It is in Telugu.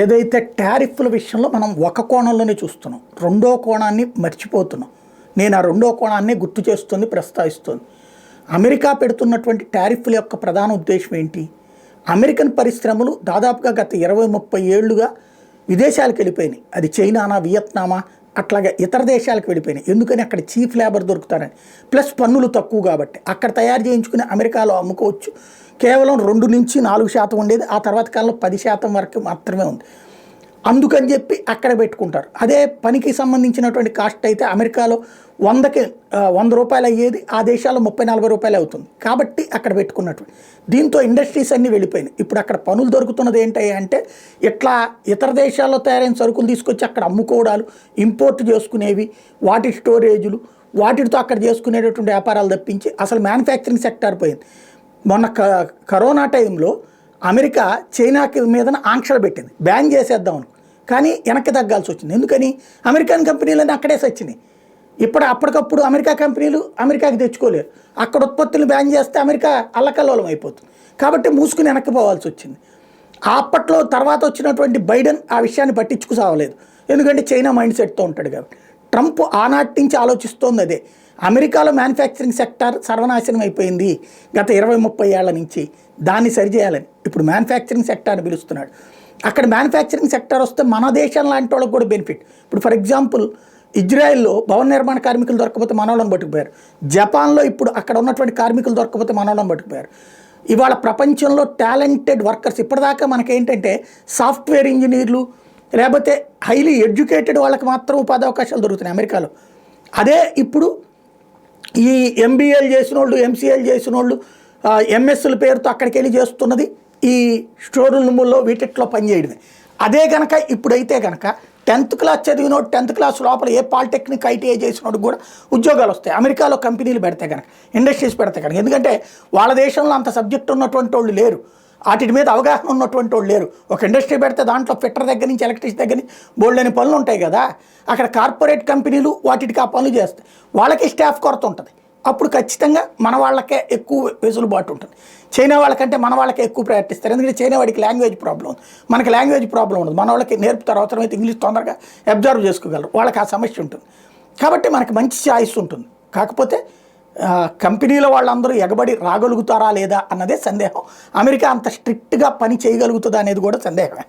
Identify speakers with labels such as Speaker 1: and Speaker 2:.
Speaker 1: ఏదైతే టారిఫ్ల విషయంలో మనం ఒక కోణంలోనే చూస్తున్నాం, రెండో కోణాన్ని మర్చిపోతున్నాం. నేను ఆ రెండో కోణాన్ని గుర్తు చేస్తుంది, ప్రస్తావిస్తుంది. అమెరికా పెడుతున్నటువంటి టారిఫ్ల యొక్క ప్రధాన ఉద్దేశం ఏంటి? అమెరికన్ పరిశ్రమలు దాదాపుగా గత 20-30 ఏళ్లుగా విదేశాలకు వెళ్ళిపోయినాయి. అది చైనానా, వియత్నామా, అట్లాగే ఇతర దేశాలకు వెళ్ళిపోయినాయి. ఎందుకని? అక్కడ చీఫ్ లేబర్ దొరుకుతారని, ప్లస్ పన్నులు తక్కువ కాబట్టి. అక్కడ తయారు చేయించుకుని అమెరికాలో అమ్ముకోవచ్చు. కేవలం 2-4% ఉండేది, ఆ తర్వాత కాలంలో 10% వరకు మాత్రమే ఉంది. అందుకని చెప్పి అక్కడ పెట్టుకుంటారు. అదే పనికి సంబంధించినటువంటి కాస్ట్ అయితే అమెరికాలో 100 రూపాయలు అయ్యేది, ఆ దేశాల్లో 30-40 రూపాయలు అవుతుంది. కాబట్టి అక్కడ పెట్టుకున్నట్టు. దీంతో ఇండస్ట్రీస్ అన్నీ వెళ్ళిపోయినాయి. ఇప్పుడు అక్కడ పనులు దొరుకుతున్నది ఏంటి అంటే, ఇట్లా ఇతర దేశాల్లో తయారైన సరుకులు తీసుకొచ్చి అక్కడ అమ్ముకోవడాలు, ఇంపోర్ట్ చేసుకునేవి, వాటి స్టోరేజులు, వాటితో అక్కడ చేసుకునేటటువంటి వ్యాపారాలు తప్పించి అసలు మ్యానుఫ్యాక్చరింగ్ సెక్టార్ పోయింది. మొన్న కరోనా టైంలో అమెరికా చైనాకి మీదన ఆంక్షలు పెట్టింది, బ్యాన్ చేసేద్దాం అనుకో. కానీ వెనక్కి తగ్గాల్సి వచ్చింది. ఎందుకని? అమెరికన్ కంపెనీలన్నీ అక్కడే సచ్చినాయి. అప్పటికప్పుడు అమెరికా కంపెనీలు అమెరికాకి తెచ్చుకోలేరు. అక్కడ ఉత్పత్తులు బ్యాన్ చేస్తే అమెరికా అల్లకల్లోలం అయిపోతుంది. కాబట్టి మూసుకుని వెనక్కి పోవాల్సి వచ్చింది. అప్పట్లో తర్వాత వచ్చినటువంటి బైడెన్ ఆ విషయాన్ని పట్టించుకుసావలేదు. ఎందుకంటే చైనా మైండ్ సెట్తో ఉంటాడు కాబట్టి. ట్రంప్ ఆనాటి నుంచి ఆలోచిస్తోంది అదే. అమెరికాలో మ్యానుఫ్యాక్చరింగ్ సెక్టార్ సర్వనాశనం అయిపోయింది గత 20-30 ఏళ్ల నుంచి, దాన్ని సరిచేయాలని ఇప్పుడు మ్యానుఫ్యాక్చరింగ్ సెక్టార్ని పిలుస్తున్నాడు. అక్కడ మ్యానుఫ్యాక్చరింగ్ సెక్టార్ వస్తే మన దేశం లాంటి వాళ్ళకి కూడా బెనిఫిట్. ఇప్పుడు ఫర్ ఎగ్జాంపుల్ ఇజ్రాయెల్లో భవన నిర్మాణ కార్మికులు దొరకకపోతే మనోళ్ళని పట్టుకుపోయారు. జపాన్లో ఇప్పుడు అక్కడ ఉన్నటువంటి కార్మికులు దొరకకపోతే మనోళ్ళని పట్టుకుపోయారు. ఇవాళ ప్రపంచంలో టాలెంటెడ్ వర్కర్స్, ఇప్పటిదాకా మనకేంటంటే సాఫ్ట్వేర్ ఇంజనీర్లు లేకపోతే హైలీ ఎడ్యుకేటెడ్ వాళ్ళకి మాత్రం ఉపాధి అవకాశాలు దొరుకుతున్నాయి అమెరికాలో. అదే ఇప్పుడు ఈ ఎంబీఏలు చేసిన వాళ్ళు, ఎంసీఏలు చేసిన వాళ్ళు, ఎంఎస్ల పేరుతో అక్కడికి వెళ్ళి చేస్తున్నది ఈ స్టోర్ రూముల్లో వీటిట్లో పనిచేయడమే. అదే కనుక ఇప్పుడైతే కనుక 10th క్లాస్ చదివినోడు, 10th క్లాస్ లోపల ఏ పాలిటెక్నిక్, ఐటీఐ చేసినోడు కూడా ఉద్యోగాలు వస్తాయి అమెరికాలో కంపెనీలు పెడితే కనుక, ఇండస్ట్రీస్ పెడితే కనుక. ఎందుకంటే వాళ్ళ దేశంలో అంత సబ్జెక్ట్ ఉన్నటువంటి వాళ్ళు లేరు, వాటి మీద అవగాహన ఉన్నటువంటి వాళ్ళు లేరు. ఒక ఇండస్ట్రీ పెడితే దాంట్లో ఫిట్టర్ దగ్గర నుంచి ఎలక్ట్రిసిటీ దగ్గర నుంచి బోల్డని పనులు ఉంటాయి కదా. అక్కడ కార్పొరేట్ కంపెనీలు వాటికి ఆ పనులు చేస్తాయి, వాళ్ళకి స్టాఫ్ కొరత ఉంటుంది. అప్పుడు ఖచ్చితంగా మన వాళ్ళకే ఎక్కువ వెసులుబాటు ఉంటుంది. చైనా వాళ్ళకంటే మన వాళ్ళకే ఎక్కువ ప్రయత్నిస్తారు. ఎందుకంటే చైనా వాడికి లాంగ్వేజ్ ప్రాబ్లం ఉంది, మనకి లాంగ్వేజ్ ప్రాబ్లం ఉండదు. మన వాళ్ళకి నేర్పుతారు, అవసరమైతే ఇంగ్లీష్ తొందరగా అబ్జర్వ్ చేసుకోగలరు, వాళ్ళకి ఆ సమస్య ఉంటుంది. కాబట్టి మనకి మంచి చాయిస్ ఉంటుంది. కాకపోతే కంపెనీల వాళ్ళందరూ ఎగబడి రాగలుగుతారా లేదా అన్నదే సందేహం. అమెరికా అంత స్ట్రిక్ట్గా పని చేయగలుగుతుందా అనేది కూడా సందేహమే.